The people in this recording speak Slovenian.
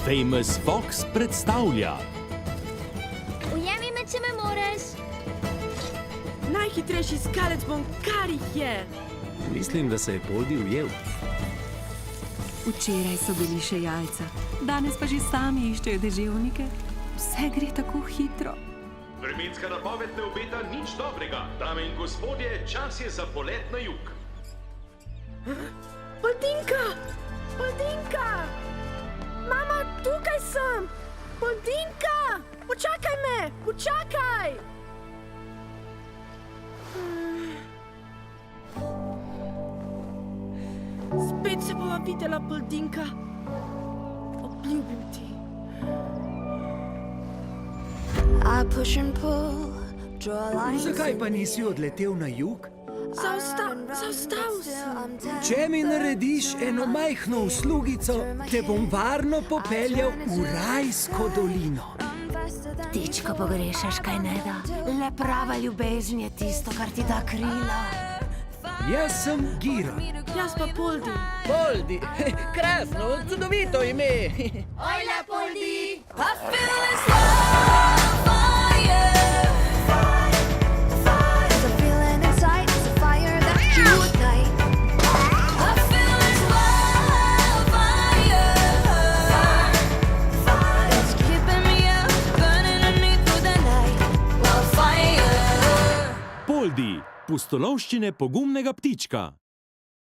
Famous Fox predstavlja Ujemi me, če me moreš. Najhitrejši skalec bom, kar jih je. Mislim, da se je Poldi ujel. Včeraj so bili še jajca, danes pa že sami iščejo deževnike. Vse gre tako hitro. Vremenska napoved ne obeta nič dobrega. Dame in gospodje, čas je za polet na jug. Poldinka! Poldinka! Mama, tukaj sem! Poldinka! Počakaj me! Počakaj! Spet se bova videla, Poldinka. Obljubim ti. Zakaj pa nisi odletel na jug? Zastal sem. Če mi narediš eno majhno uslugico, te bom varno popeljal v rajsko dolino. Ptičko pogrešaš, kaj ne da? Le prava ljubezen je tisto, kar ti da krila. Jaz sem Giro. Jaz pa Poldi. Poldi, krasno, čudovito ime. Ojla, Poldi! Poldi, pustolovščine pogumnega ptička.